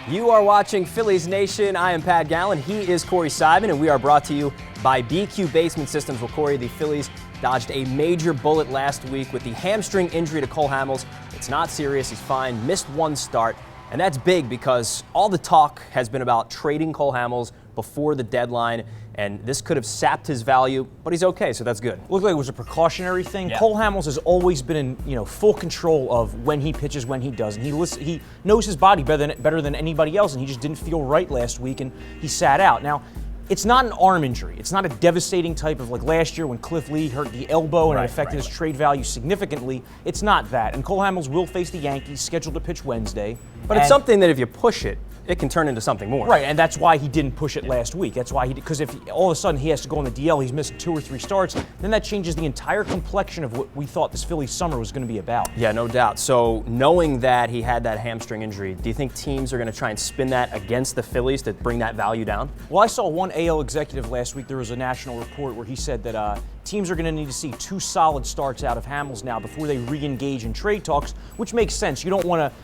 You are watching Phillies Nation. I am Pat Gallen. He is Corey Simon, and we are brought to you by BQ Basement Systems. Well, Corey, the Phillies dodged a major bullet last week with the hamstring injury to Cole Hamels. It's not serious. He's fine. Missed one start. And that's big because all the talk has been about trading Cole Hamels before the deadline, and this could have sapped his value, but he's okay, so that's good. Looked like it was a precautionary thing. Yeah. Cole Hamels has always been in full control of when he pitches, when he doesn't. He knows his body better than anybody else, and he just didn't feel right last week, and he sat out. Now, it's not an arm injury. It's not a devastating type of like last year when Cliff Lee hurt the elbow and it affected his trade value significantly. It's not that. And Cole Hamels will face the Yankees, scheduled to pitch Wednesday. But it's something that if you push it, it can turn into something more. Right, and that's why he didn't push it last week. That's why because if all of a sudden he has to go on the DL, he's missed 2 or 3 starts, then that changes the entire complexion of what we thought this Phillies summer was going to be about. Yeah, no doubt. So knowing that he had that hamstring injury, do you think teams are going to try and spin that against the Phillies to bring that value down? Well, I saw one AL executive last week. There was a national report where he said that teams are going to need to see 2 solid starts out of Hamels now before they re-engage in trade talks, which makes sense. You don't want to,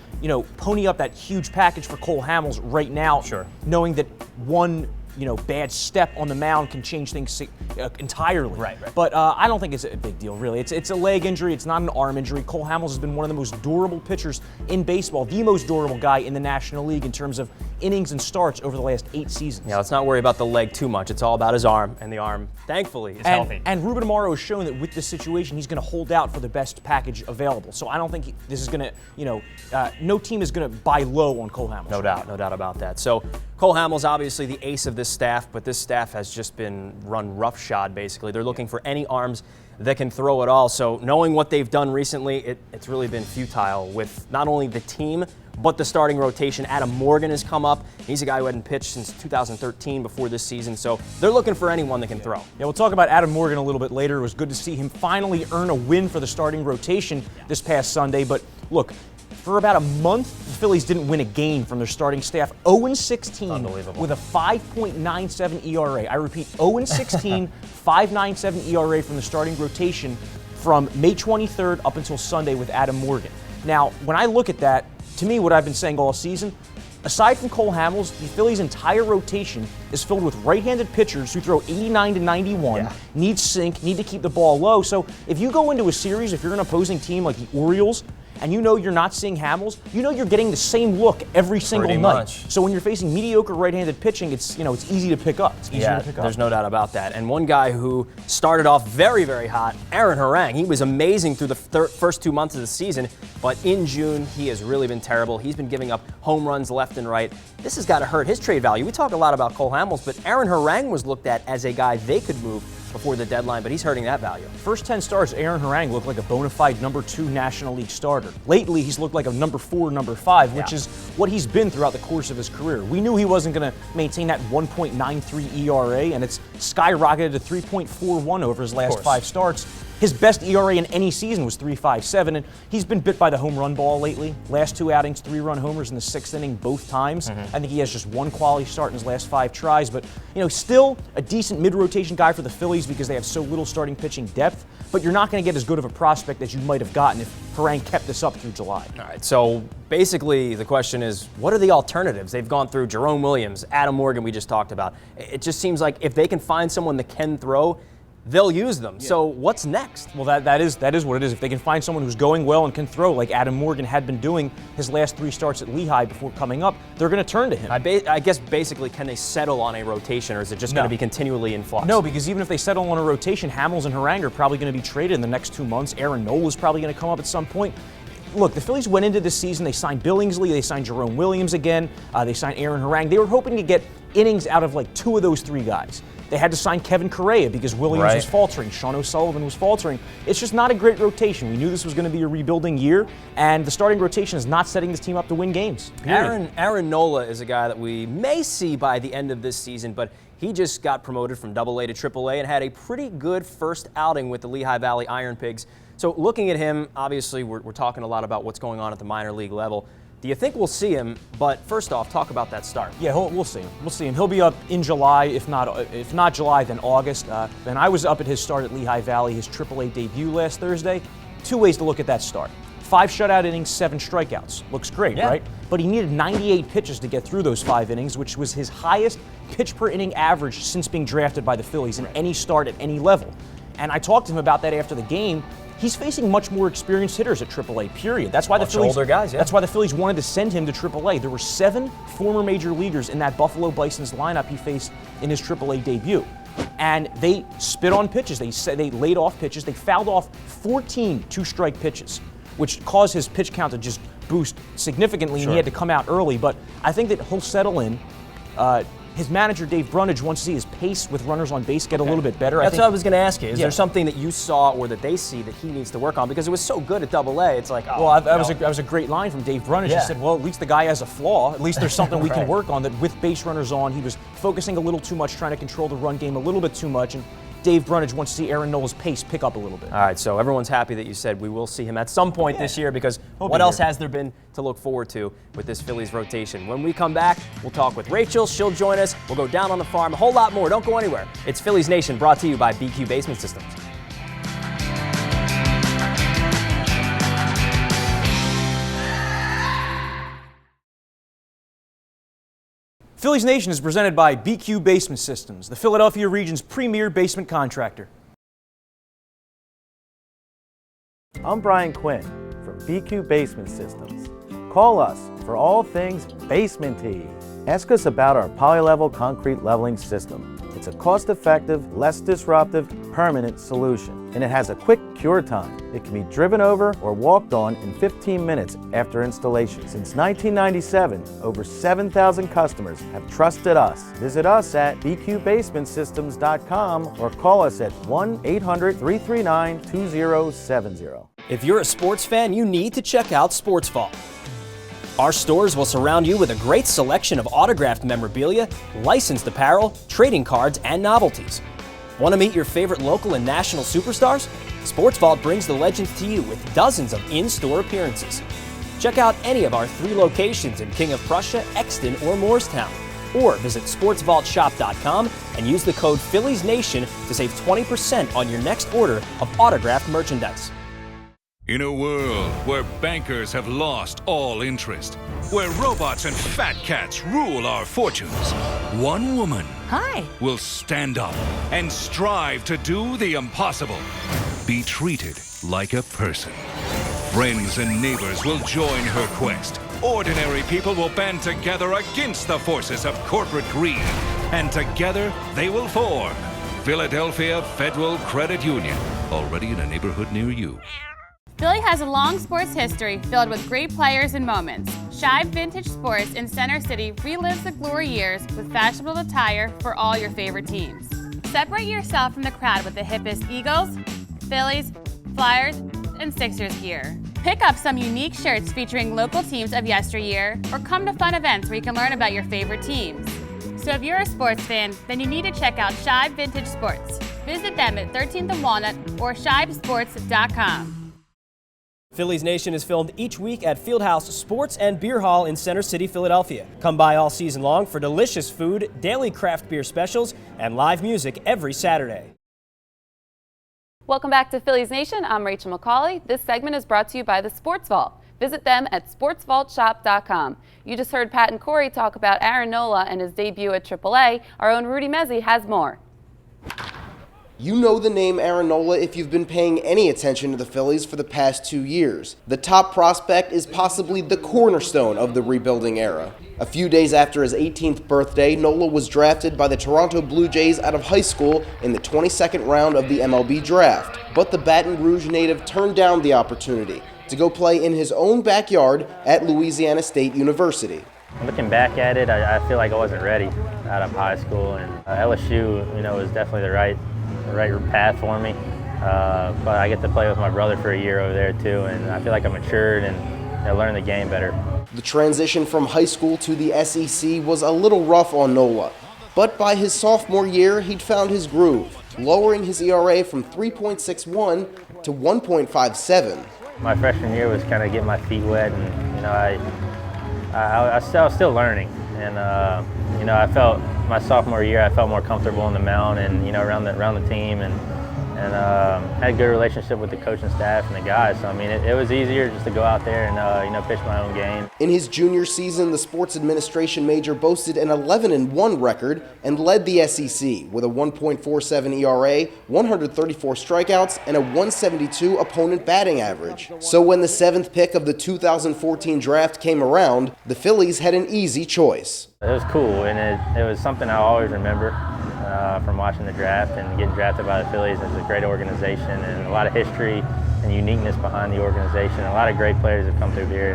pony up that huge package for Cole Hamels right now, knowing that one bad step on the mound can change things entirely. Right. But I don't think it's a big deal, really. It's a leg injury. It's not an arm injury. Cole Hamels has been one of the most durable pitchers in baseball, the most durable guy in the National League in terms of innings and starts over the last 8 seasons. Yeah, let's not worry about the leg too much. It's all about his arm, and the arm, thankfully, is healthy. And Ruben Amaro has shown that with this situation, he's going to hold out for the best package available. So I don't think this is going to, no team is going to buy low on Cole Hamels. No doubt about that. So Cole Hamels, obviously the ace of this staff, but this staff has just been run roughshod, basically. They're looking for any arms that can throw it all. So knowing what they've done recently, it's really been futile with not only the team, but the starting rotation. Adam Morgan has come up. He's a guy who hadn't pitched since 2013 before this season. So they're looking for anyone that can throw. Yeah, we'll talk about Adam Morgan a little bit later. It was good to see him finally earn a win for the starting rotation this past Sunday. But look, for about a month, the Phillies didn't win a game from their starting staff. 0-16 with a 5.97 ERA. I repeat, 0-16, 5.97 ERA from the starting rotation from May 23rd up until Sunday with Adam Morgan. Now, when I look at that, to me, what I've been saying all season, aside from Cole Hamels, the Phillies' entire rotation is filled with right-handed pitchers who throw 89 to 91, need sink, need to keep the ball low. So if you go into a series, if you're an opposing team like the Orioles, and you're not seeing Hamels, you're getting the same look every single Pretty night. much. So when you're facing mediocre right-handed pitching, it's easy to pick up. It's easier to pick up. There's no doubt about that. And one guy who started off very, very hot, Aaron Harang. He was amazing through the first 2 months of the season, but in June, he has really been terrible. He's been giving up home runs left and right. This has got to hurt his trade value. We talk a lot about Cole Hamels, but Aaron Harang was looked at as a guy they could move before the deadline, but he's hurting that value. First 10 starts, Aaron Harang looked like a bona fide number 2 National League starter. Lately, he's looked like a number 4, number 5, which is what he's been throughout the course of his career. We knew he wasn't going to maintain that 1.93 ERA, and it's skyrocketed to 3.41 over his last 5 starts. His best ERA in any season was 3.57, and he's been bit by the home run ball lately. Last 2 outings, 3-run homers in the 6th inning both times. I think he has just 1 quality start in his last 5 tries, but still a decent mid-rotation guy for the Phillies because they have so little starting pitching depth, but you're not going to get as good of a prospect as you might have gotten if Harang kept this up through July. All right, so basically the question is, what are the alternatives? They've gone through Jerome Williams, Adam Morgan we just talked about. It just seems like if they can find someone that can throw, they'll use them. So what's next? Well, that is what it is. If they can find someone who's going well and can throw, like Adam Morgan had been doing his last 3 starts at Lehigh before coming up, they're going to turn to him. I guess basically, can they settle on a rotation, or is it just going to be continually in flux? No, because even if they settle on a rotation, Hamels and Harang are probably going to be traded in the next 2 months. Aaron Nola is probably going to come up at some point. Look, the Phillies went into this season, they signed Billingsley, they signed Jerome Williams again, they signed Aaron Harang. They were hoping to get innings out of like 2 of those 3 guys. They had to sign Kevin Correa because Williams was faltering. Sean O'Sullivan was faltering. It's just not a great rotation. We knew this was going to be a rebuilding year, and the starting rotation is not setting this team up to win games. Aaron Nola is a guy that we may see by the end of this season, but he just got promoted from AA to AAA and had a pretty good first outing with the Lehigh Valley Iron Pigs. So looking at him, obviously we're talking a lot about what's going on at the minor league level. Do you think we'll see him? But first off, talk about that start. Yeah, we'll see him. We'll see him. He'll be up in July, if not July, then August. And I was up at his start at Lehigh Valley, his AAA debut last Thursday. 2 ways to look at that start. 5 shutout innings, 7 strikeouts. Looks great, Yeah. right? But he needed 98 pitches to get through those 5 innings, which was his highest pitch per inning average since being drafted by the Phillies in any start at any level. And I talked to him about that after the game. He's facing much more experienced hitters at AAA, period. That's why the Phillies, older guys, yeah. That's why the Phillies wanted to send him to AAA. There were 7 former major leaguers in that Buffalo Bison's lineup he faced in his AAA debut. And they spit on pitches. They laid off pitches. They fouled off 14 two-strike pitches, which caused his pitch count to just boost significantly, and he had to come out early. But I think that he'll settle in. His manager, Dave Brundage, wants to see his pace with runners on base get a little bit better. That's what I was going to ask you. Is Yeah. there something that you saw or that they see that he needs to work on? Because it was so good at Double-A. It's like, oh, Well, that was a great line from Dave Brundage. Yeah. He said, well, at least the guy has a flaw. At least there's something we can work on. That with base runners on, he was focusing a little too much, trying to control the run game a little bit too much. And Dave Brundage wants to see Aaron Nola's pace pick up a little bit. All right, so everyone's happy that you said we will see him at some point this year, because He'll what be else here. has there been to look forward to with this Phillies rotation? When we come back, we'll talk with Rachel. She'll join us. We'll go down on the farm. A whole lot more. Don't go anywhere. It's Phillies Nation, brought to you by BQ Basement Systems. Phillies Nation is presented by BQ Basement Systems, the Philadelphia region's premier basement contractor. I'm Brian Quinn from BQ Basement Systems. Call us for all things basement-y. Ask us about our poly-level concrete leveling system. It's a cost-effective, less disruptive, permanent solution, and it has a quick cure time. It can be driven over or walked on in 15 minutes after installation. Since 1997, over 7,000 customers have trusted us. Visit us at bqbasementsystems.com or call us at 1-800-339-2070. If you're a sports fan, you need to check out Sports Vault. Our stores will surround you with a great selection of autographed memorabilia, licensed apparel, trading cards, and novelties. Want to meet your favorite local and national superstars? Sports Vault brings the legends to you with dozens of in-store appearances. Check out any of our 3 locations in King of Prussia, Exton, or Moorestown. Or visit sportsvaultshop.com and use the code PhilliesNation to save 20% on your next order of autographed merchandise. In a world where bankers have lost all interest, where robots and fat cats rule our fortunes, one woman will stand up and strive to do the impossible. Be treated like a person. Friends and neighbors will join her quest. Ordinary people will band together against the forces of corporate greed. And together they will form Philadelphia Federal Credit Union, already in a neighborhood near you. Philly has a long sports history filled with great players and moments. Shibe Vintage Sports in Center City relives the glory years with fashionable attire for all your favorite teams. Separate yourself from the crowd with the hippest Eagles, Phillies, Flyers, and Sixers gear. Pick up some unique shirts featuring local teams of yesteryear, or come to fun events where you can learn about your favorite teams. So if you're a sports fan, then you need to check out Shibe Vintage Sports. Visit them at 13th and Walnut or shibesports.com. Phillies Nation is filmed each week at Fieldhouse Sports and Beer Hall in Center City, Philadelphia. Come by all season long for delicious food, daily craft beer specials, and live music every Saturday. Welcome back to Phillies Nation. I'm Rachel McCauley. This segment is brought to you by the Sports Vault. Visit them at sportsvaultshop.com. You just heard Pat and Corey talk about Aaron Nola and his debut at AAA. Our own Rudy Mezzi has more. You know the name Aaron Nola if you've been paying any attention to the Phillies for the past 2 years. The top prospect is possibly the cornerstone of the rebuilding era. A few days after his 18th birthday, Nola was drafted by the Toronto Blue Jays out of high school in the 22nd round of the MLB draft. But the Baton Rouge native turned down the opportunity to go play in his own backyard at Louisiana State University. Looking back at it, I feel like I wasn't ready out of high school, and LSU, was definitely the right path for me. But I get to play with my brother for a year over there too, and I feel like I matured and learned the game better. The transition from high school to the SEC was a little rough on Nola, but by his sophomore year, he'd found his groove, lowering his ERA from 3.61 to 1.57. My freshman year was kind of getting my feet wet, and I was still learning, and I felt my sophomore year I felt more comfortable on the mound and around the team, and had a good relationship with the coaching staff and the guys. So I mean, it was easier just to go out there and pitch my own game. In his junior season, the sports administration major boasted an 11-1 record and led the SEC with a 1.47 ERA, 134 strikeouts, and a 172 opponent batting average. So when the 7th pick of the 2014 draft came around, the Phillies had an easy choice. It was cool, and it was something I always remember from watching the draft, and getting drafted by the Phillies. It's a great organization and a lot of history and uniqueness behind the organization. A lot of great players have come through here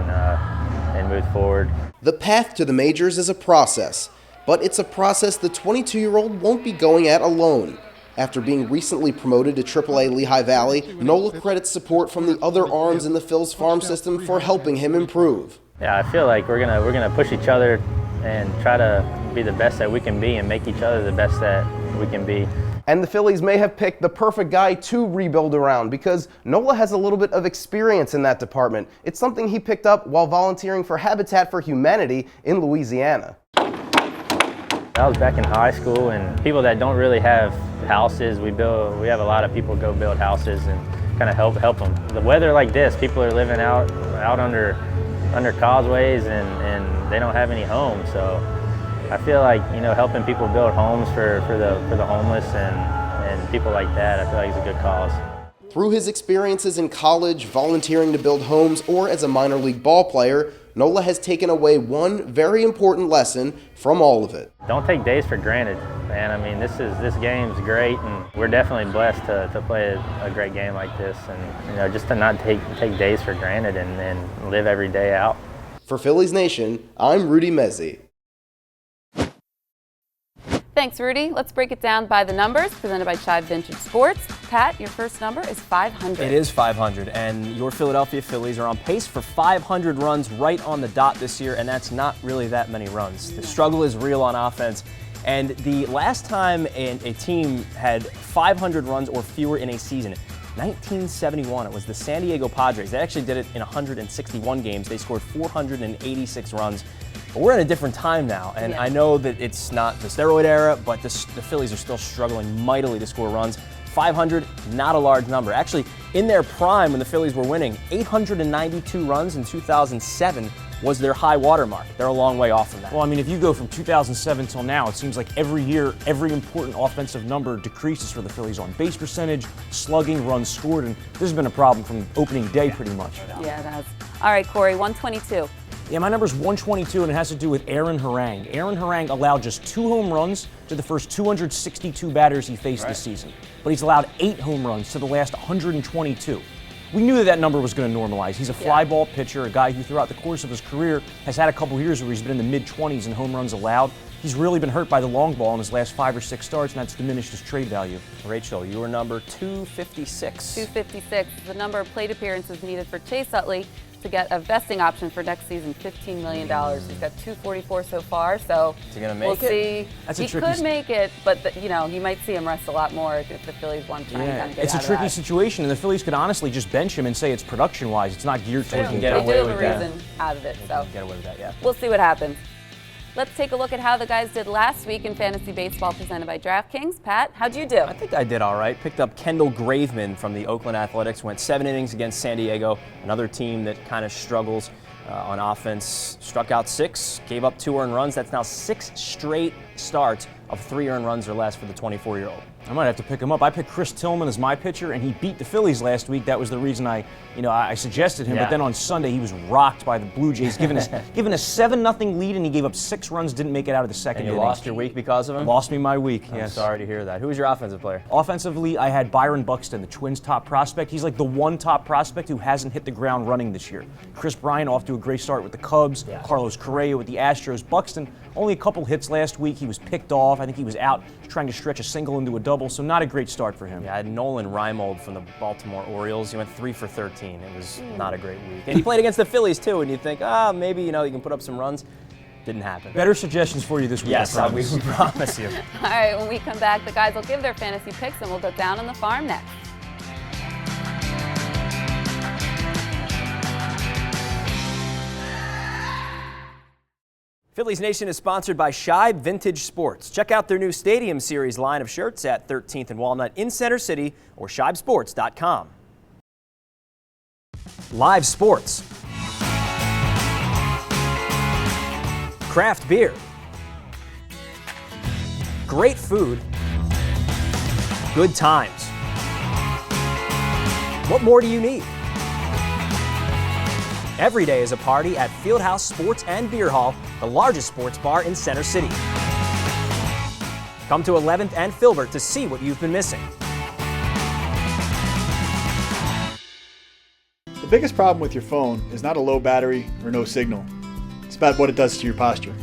and moved forward. The path to the majors is a process, but it's a process the 22-year-old won't be going at alone. After being recently promoted to AAA Lehigh Valley, Nola credits support from the other arms in the Phil's farm system for helping him improve. Yeah, I feel like we're gonna push each other and try to be the best that we can be and make each other the best that we can be. And the Phillies may have picked the perfect guy to rebuild around because Nola has a little bit of experience in that department. It's something he picked up while volunteering for Habitat for Humanity in Louisiana. I was back in high school, and people that don't really have houses, we have a lot of people go build houses and kind of help them. The weather like this, people are living out under causeways and they don't have any homes. So I feel like, helping people build homes for the homeless and people like that, I feel like it's a good cause. Through his experiences in college, volunteering to build homes, or as a minor league ball player, Nola has taken away one very important lesson from all of it. Don't take days for granted, man. I mean, this game's great, and we're definitely blessed to play a great game like this, and just to not take days for granted and live every day out. For Phillies Nation, I'm Rudy Mezzi. Thanks, Rudy. Let's break it down by the numbers, presented by Shive Vintage Sports. Pat, your first number is 500. It is 500, and your Philadelphia Phillies are on pace for 500 runs right on the dot this year, and that's not really that many runs. The struggle is real on offense, and the last time a team had 500 runs or fewer in a season, 1971, it was the San Diego Padres. They actually did it in 161 games. They scored 486 runs. But we're in a different time now, and I know that it's not the steroid era, but the Phillies are still struggling mightily to score runs. 500, not a large number. Actually, in their prime when the Phillies were winning, 892 runs in 2007 was their high water mark. They're a long way off from that. Well, I mean, if you go from 2007 till now, it seems like every year, every important offensive number decreases for the Phillies: on base percentage, slugging, runs scored, and this has been a problem from opening day pretty much. Yeah, it has. All right, Corey, 122. Yeah, my number's 122, and it has to do with Aaron Harang. Aaron Harang allowed just 2 home runs to the first 262 batters he faced this season, but he's allowed 8 home runs to the last 122. We knew that number was going to normalize. He's a fly ball pitcher, a guy who throughout the course of his career has had a couple years where he's been in the mid-20s in home runs allowed. He's really been hurt by the long ball in his last 5 or 6 starts, and that's diminished his trade value. Rachel, your number 256. 256 is the number of plate appearances needed for Chase Utley to get a vesting option for next season, $15 million. He's got 244 so far, so is he gonna make we'll see. That's a he tricky could make it, but you might see him rest a lot more if the Phillies want to try and kind of get it's out a tricky of that. situation, and the Phillies could honestly just bench him and say it's production-wise. It's not geared towards him. They do have a reason out of it, so Get away with that, yeah. we'll see what happens. Let's take a look at how the guys did last week in fantasy baseball presented by DraftKings. Pat, how'd you do? I think I did all right. Picked up Kendall Graveman from the Oakland Athletics. Went 7 innings against San Diego, another team that kind of struggles on offense. Struck out 6, gave up 2 earned runs. That's now 6 straight starts of 3 earned runs or less for the 24-year-old. I might have to pick him up. I picked Chris Tillman as my pitcher, and he beat the Phillies last week. That was the reason I suggested him. Yeah. But then on Sunday, he was rocked by the Blue Jays, given a 7-0 lead, and he gave up 6 runs, didn't make it out of the second And you inning. lost your week because of him? Lost me my week, I'm yes. sorry to hear that. Who was your offensive player? Offensively, I had Byron Buxton, the Twins' top prospect. He's like the one top prospect who hasn't hit the ground running this year. Chris Bryant off to a great start with the Cubs. Carlos Correa with the Astros. Buxton, only a couple hits last week. He was picked off. I think he was out trying to stretch a single into a double, so not a great start for him. Yeah, I had Nolan Reimold from the Baltimore Orioles. He went 3 for 13. It was not a great week. And he played against the Phillies, too, and you think, maybe, you can put up some runs. Didn't happen. Better suggestions for you this week, Yes, I promise. we promise you. All right, when we come back, the guys will give their fantasy picks, and we'll go down on the farm next. Phillies Nation is sponsored by Shibe Vintage Sports. Check out their new Stadium Series line of shirts at 13th and Walnut in Center City or shibesports.com. Live sports. Craft beer. Great food. Good times. What more do you need? Every day is a party at Fieldhouse Sports and Beer Hall, the largest sports bar in Center City. Come to 11th and Filbert to see what you've been missing. The biggest problem with your phone is not a low battery or no signal. It's about what it does to your posture.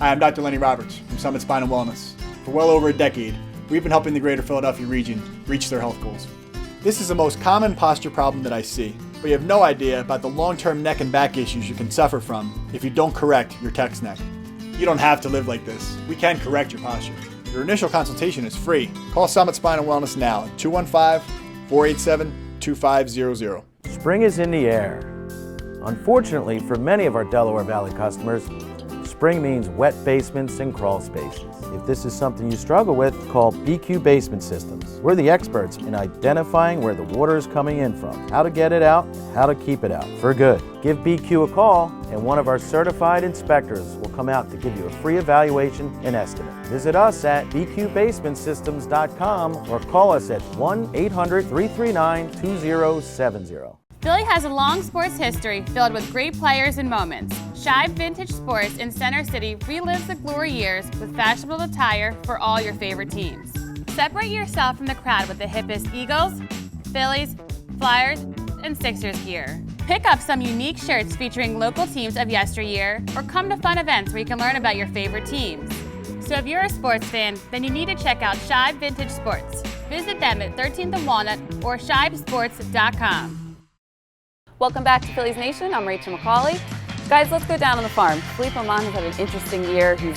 Hi, I'm Dr. Lenny Roberts from Summit Spine and Wellness. For well over a decade, we've been helping the greater Philadelphia region reach their health goals. This is the most common posture problem that I see, but you have no idea about the long-term neck and back issues you can suffer from if you don't correct your text neck. You don't have to live like this. We can correct your posture. Your initial consultation is free. Call Summit Spine and Wellness now at 215-487-2500. Spring is in the air. Unfortunately, for many of our Delaware Valley customers, spring means wet basements and crawl spaces. If this is something you struggle with, call BQ Basement Systems. We're the experts in identifying where the water is coming in from, how to get it out, and how to keep it out for good. Give BQ a call, and one of our certified inspectors will come out to give you a free evaluation and estimate. Visit us at bqbasementsystems.com or call us at 1-800-339-2070. Philly has a long sports history filled with great players and moments. Shibe Vintage Sports in Center City relives the glory years with fashionable attire for all your favorite teams. Separate yourself from the crowd with the hippest Eagles, Phillies, Flyers, and Sixers gear. Pick up some unique shirts featuring local teams of yesteryear, or come to fun events where you can learn about your favorite teams. So if you're a sports fan, then you need to check out Shibe Vintage Sports. Visit them at 13th and Walnut or shibesports.com. Welcome back to Phillies Nation. I'm Rachel McCauley. Guys, let's go down on the farm. Philippe Almond has had an interesting year. He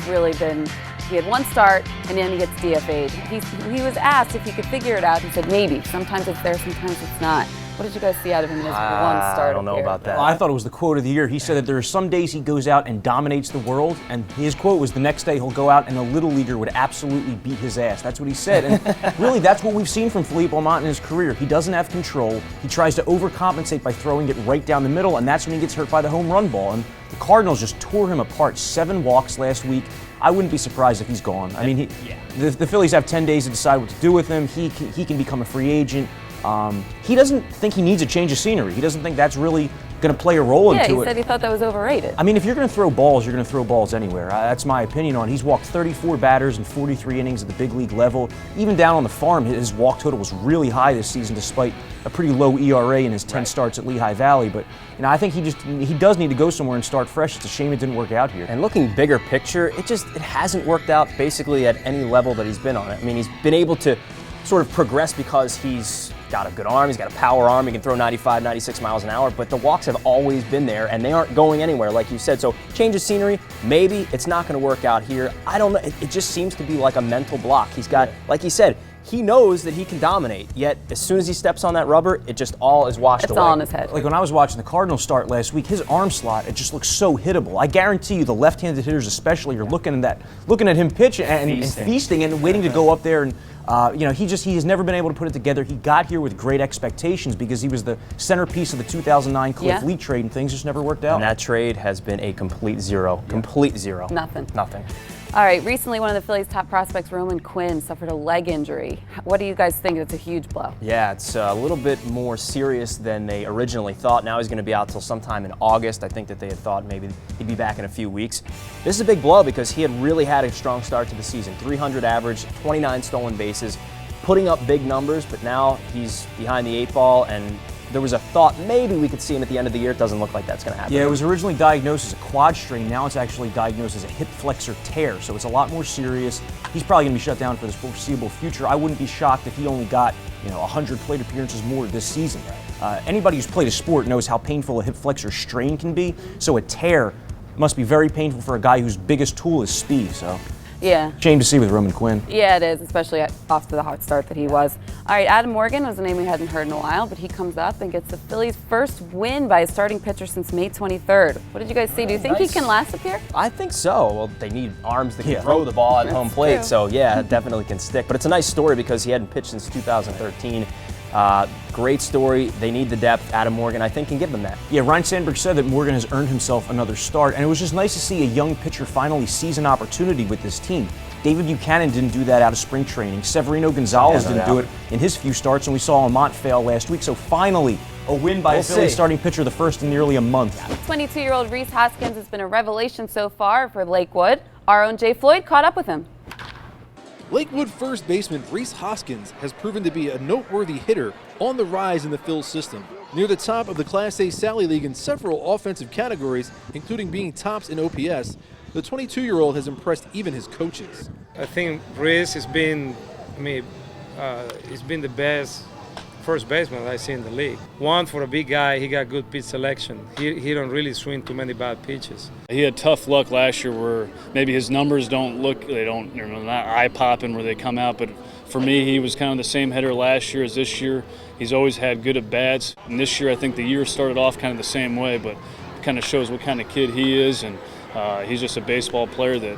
had one start and then he gets DFA'd. He was asked if he could figure it out. He said maybe. Sometimes it's there, sometimes it's not. What did you guys see out of him in his one start? I don't know about that. Well, I thought it was the quote of the year. He said that there are some days he goes out and dominates the world, and his quote was the next day he'll go out and a little leaguer would absolutely beat his ass. That's what he said. And really, that's what we've seen from Phillippe Almond in his career. He doesn't have control. He tries to overcompensate by throwing it right down the middle, and that's when he gets hurt by the home run ball. And the Cardinals just tore him apart. 7 walks last week. I wouldn't be surprised if he's gone. I mean, the Phillies have 10 days to decide what to do with him. He can become a free agent. He doesn't think he needs a change of scenery. He doesn't think that's really going to play a role into it. Yeah, he said he thought that was overrated. I mean, if you're going to throw balls, you're going to throw balls anywhere. That's my opinion on it. He's walked 34 batters in 43 innings at the big league level. Even down on the farm, his walk total was really high this season despite a pretty low ERA in his 10 starts at Lehigh Valley. But I think he does need to go somewhere and start fresh. It's a shame it didn't work out here. And looking bigger picture, it hasn't worked out basically at any level that he's been on it. I mean, he's been able to sort of progress because he's got a good arm, he's got a power arm, he can throw 95, 96 miles an hour, but the walks have always been there and they aren't going anywhere, like you said. So change of scenery, maybe it's not going to work out here. I don't know. It just seems to be like a mental block. He's got, like he said, he knows that he can dominate, yet as soon as he steps on that rubber, it just all is washed away. It's all in his head. Like when I was watching the Cardinals start last week, his arm slot, it just looks so hittable. I guarantee you the left-handed hitters especially are looking at him pitch and feasting and waiting to go up there and he has never been able to put it together. He got here with great expectations because he was the centerpiece of the 2009 Cliff Lee trade, and things just never worked out. And that trade has been a complete zero. Complete zero. Nothing. All right, recently one of the Phillies' top prospects, Roman Quinn, suffered a leg injury. What do you guys think? It's a huge blow. Yeah, it's a little bit more serious than they originally thought. Now he's going to be out till sometime in August. I think that they had thought maybe he'd be back in a few weeks. This is a big blow because he had really had a strong start to the season. 300 average, 29 stolen bases, putting up big numbers, but now he's behind the 8 ball, and there was a thought maybe we could see him at the end of the year. It doesn't look like that's going to happen. Yeah, it was originally diagnosed as a quad strain. Now it's actually diagnosed as a hip flexor tear, so it's a lot more serious. He's probably going to be shut down for the foreseeable future. I wouldn't be shocked if he only got 100 plate appearances more this season. Anybody who's played a sport knows how painful a hip flexor strain can be, so a tear must be very painful for a guy whose biggest tool is speed. So. Yeah. Shame to see with Roman Quinn. Yeah, it is, especially off to the hot start that he was. All right, Adam Morgan was a name we hadn't heard in a while, but he comes up and gets the Phillies' first win by a starting pitcher since May 23rd. What did you guys see? Do you think he can last up here? I think so. Well, they need arms that can throw the ball at home plate, true. so yeah, it definitely can stick. But it's a nice story because he hadn't pitched since 2013. Great story. They need the depth. Adam Morgan, I think, can give them that. Yeah, Ryan Sandberg said that Morgan has earned himself another start, and it was just nice to see a young pitcher finally seize an opportunity with this team. David Buchanan didn't do that out of spring training. Severino Gonzalez didn't do it in his few starts, and we saw Amont fail last week. So finally, a win by a Phillies starting pitcher, the first in nearly a month. 22-year-old Rhys Hoskins has been a revelation so far for Lakewood. Our own Jay Floyd caught up with him. Lakewood first baseman Rhys Hoskins has proven to be a noteworthy hitter on the rise in the Phil's system. Near the top of the Class A Sally League in several offensive categories, including being tops in OPS, the 22-year-old has impressed even his coaches. I think Rhys has been, he's been the best first baseman I've seen in the league. One, for a big guy, he got good pitch selection. He don't really swing too many bad pitches. He had tough luck last year where maybe his numbers they're not eye-popping where they come out, but for me, he was kind of the same hitter last year as this year. He's always had good at-bats, and this year I think the year started off kind of the same way, but it kind of shows what kind of kid he is, and he's just a baseball player that,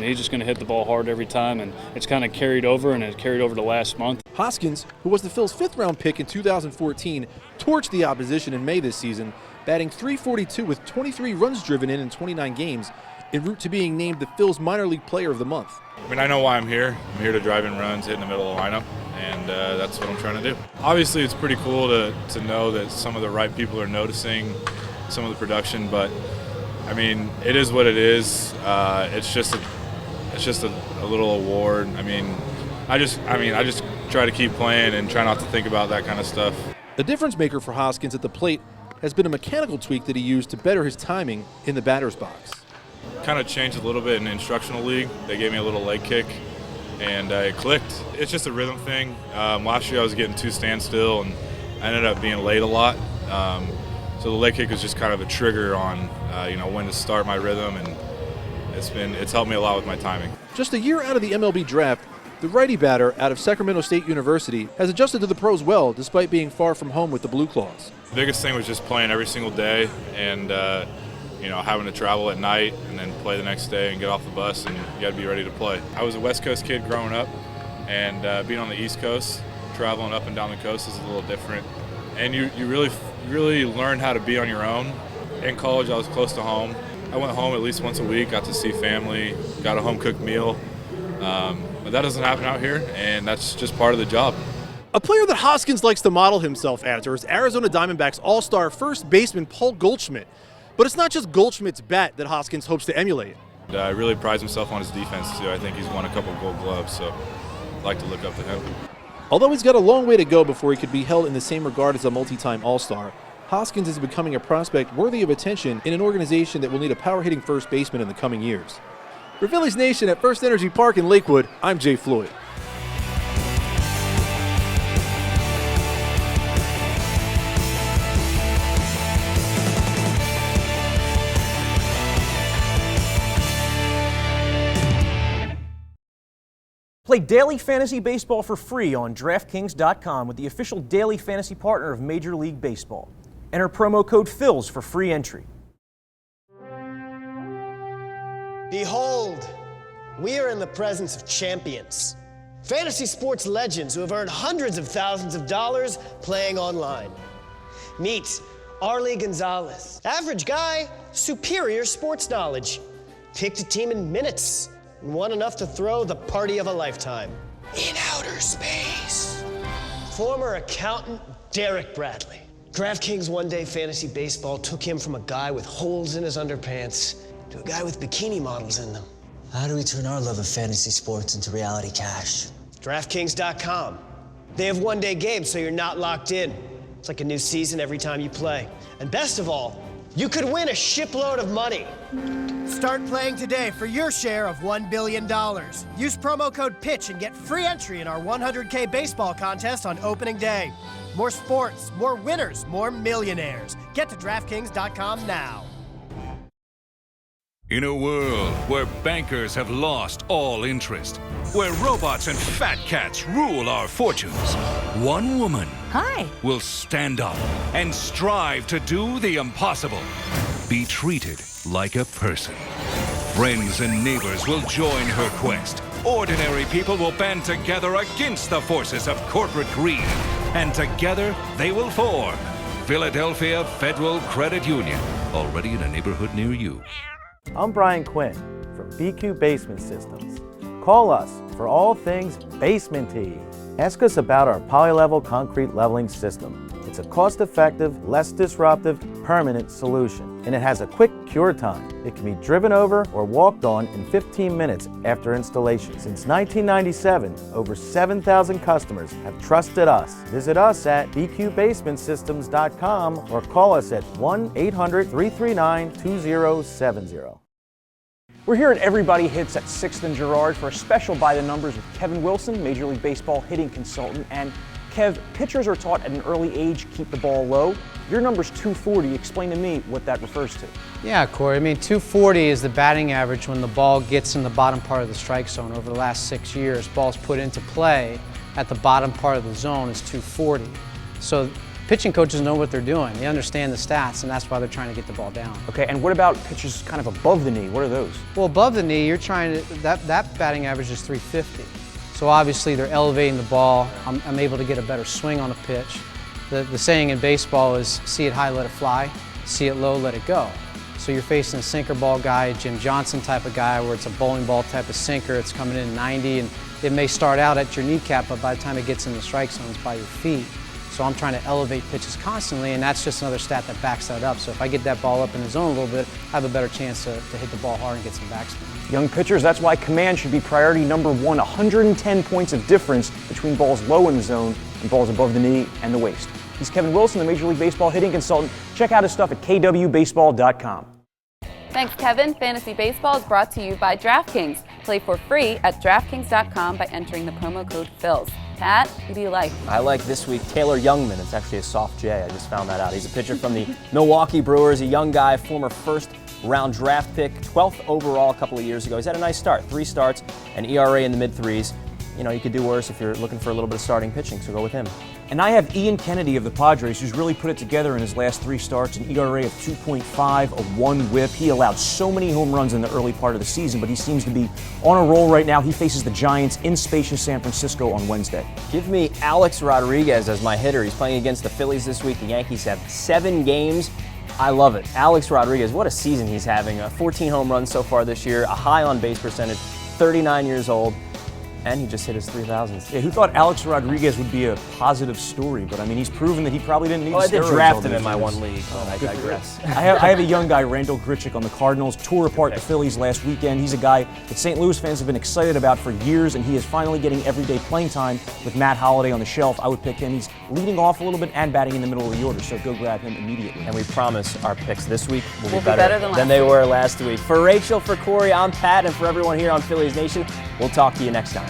he's just going to hit the ball hard every time, and it's kind of carried over, and it carried over to last month. Hoskins, who was the Phil's fifth-round pick in 2014, torched the opposition in May this season, batting .342 with 23 runs driven in 29 games, en route to being named the Phil's minor league player of the month. I know why I'm here. I'm here to drive in runs, hit in the middle of the lineup, and that's what I'm trying to do. Obviously, it's pretty cool to know that some of the right people are noticing some of the production, but it is what it is. It's just a little award. I just try to keep playing and try not to think about that kind of stuff. The difference maker for Hoskins at the plate has been a mechanical tweak that he used to better his timing in the batter's box. Kind of changed a little bit in the instructional league. They gave me a little leg kick, and it clicked. It's just a rhythm thing. Last year I was getting too standstill, and I ended up being late a lot. So the leg kick was just kind of a trigger on when to start my rhythm, and it's helped me a lot with my timing. Just a year out of the MLB draft, the righty batter out of Sacramento State University has adjusted to the pros well, despite being far from home with the Blue Claws. The biggest thing was just playing every single day, and having to travel at night and then play the next day and get off the bus, and you got to be ready to play. I was a West Coast kid growing up, and being on the East Coast, traveling up and down the coast is a little different. And you really learn how to be on your own. In college, I was close to home. I went home at least once a week, got to see family, got a home-cooked meal. But that doesn't happen out here, and that's just part of the job. A player that Hoskins likes to model himself after is Arizona Diamondbacks all-star first baseman Paul Goldschmidt. But it's not just Goldschmidt's bat that Hoskins hopes to emulate. He really prides himself on his defense, too. I think he's won a couple Gold Gloves, so I'd like to look up to him. Although he's got a long way to go before he could be held in the same regard as a multi-time all-star, Hoskins is becoming a prospect worthy of attention in an organization that will need a power-hitting first baseman in the coming years. For Phillies Nation at First Energy Park in Lakewood, I'm Jay Floyd. Play daily fantasy baseball for free on DraftKings.com with the official daily fantasy partner of Major League Baseball. Enter promo code PHILS for free entry. Behold, we are in the presence of champions. Fantasy sports legends who have earned hundreds of thousands of dollars playing online. Meet Arlie Gonzalez. Average guy, superior sports knowledge. Picked a team in minutes and won enough to throw the party of a lifetime. In outer space. Former accountant Derek Bradley. DraftKings One Day Fantasy Baseball took him from a guy with holes in his underpants to a guy with bikini models in them. How do we turn our love of fantasy sports into reality cash? DraftKings.com. They have one-day games, so you're not locked in. It's like a new season every time you play. And best of all, you could win a shipload of money. Start playing today for your share of $1 billion. Use promo code PITCH and get free entry in our 100K baseball contest on opening day. More sports, more winners, more millionaires. Get to DraftKings.com now. In a world where bankers have lost all interest, where robots and fat cats rule our fortunes, one woman will stand up and strive to do the impossible. Be treated like a person. Friends and neighbors will join her quest. Ordinary people will band together against the forces of corporate greed. And together they will form Philadelphia Federal Credit Union, already in a neighborhood near you. I'm Brian Quinn from BQ Basement Systems. Call us for all things basement-y. Ask us about our poly-level concrete leveling system. It's a cost-effective, less disruptive, permanent solution, and it has a quick cure time. It can be driven over or walked on in 15 minutes after installation. Since 1997, over 7,000 customers have trusted us. Visit us at bqbasementsystems.com or call us at 1-800-339-2070. We're here at Everybody Hits at 6th and Girard for a special By the Numbers with Kevin Wilson, Major League Baseball hitting consultant. And Kev, pitchers are taught at an early age keep the ball low. Your number's 240. Explain to me what that refers to. Yeah, Corey. I mean, 240 is the batting average when the ball gets in the bottom part of the strike zone. Over the last 6 years, balls put into play at the bottom part of the zone is 240. So pitching coaches know what they're doing. They understand the stats, and that's why they're trying to get the ball down. Okay, and what about pitches kind of above the knee? What are those? Well, above the knee, you're trying to, that batting average is 350. So obviously they're elevating the ball. I'm able to get a better swing on a pitch. The saying in baseball is see it high, let it fly, see it low, let it go. So you're facing a sinker ball guy, Jim Johnson type of guy, where it's a bowling ball type of sinker. It's coming in 90, and it may start out at your kneecap, but by the time it gets in the strike zone, it's by your feet. So I'm trying to elevate pitches constantly, and that's just another stat that backs that up. So if I get that ball up in the zone a little bit, I have a better chance to hit the ball hard and get some backspin. Young pitchers, that's why command should be priority number one. 110 points of difference between balls low in the zone and balls above the knee and the waist. He's Kevin Wilson, the Major League Baseball hitting consultant. Check out his stuff at kwbaseball.com. Thanks, Kevin. Fantasy Baseball is brought to you by DraftKings. Play for free at DraftKings.com by entering the promo code PHILS. Pat, who do you like? I like this week Taylor Youngman. It's actually a soft J. I just found that out. He's a pitcher from the Milwaukee Brewers, a young guy, former first-round draft pick, 12th overall a couple of years ago. He's had a nice start, 3 starts, an ERA in the mid-3s. You know, you could do worse if you're looking for a little bit of starting pitching, so go with him. And I have Ian Kennedy of the Padres, who's really put it together in his last 3 starts, an ERA of 2.5, a 1 whip. He allowed so many home runs in the early part of the season, but he seems to be on a roll right now. He faces the Giants in spacious San Francisco on Wednesday. Give me Alex Rodriguez as my hitter. He's playing against the Phillies this week. The Yankees have 7 games. I love it. Alex Rodriguez, what a season he's having. 14 home runs so far this year, a high on base percentage, 39 years old. And he just hit his 3,000th. Yeah, who thought Alex Rodriguez would be a positive story? But I mean, he's proven that he probably didn't need I did steroids draft all him these in my years. one league, but I digress. I have a young guy, Randall Grichuk, on the Cardinals, tore apart the Phillies last weekend. He's a guy that St. Louis fans have been excited about for years, and he is finally getting everyday playing time with Matt Holliday on the shelf. I would pick him. He's leading off a little bit and batting in the middle of the order, so go grab him immediately. And we promise our picks this week will be better than they were last week. For Rachel, for Corey, I'm Pat, and for everyone here on Phillies Nation, we'll talk to you next time.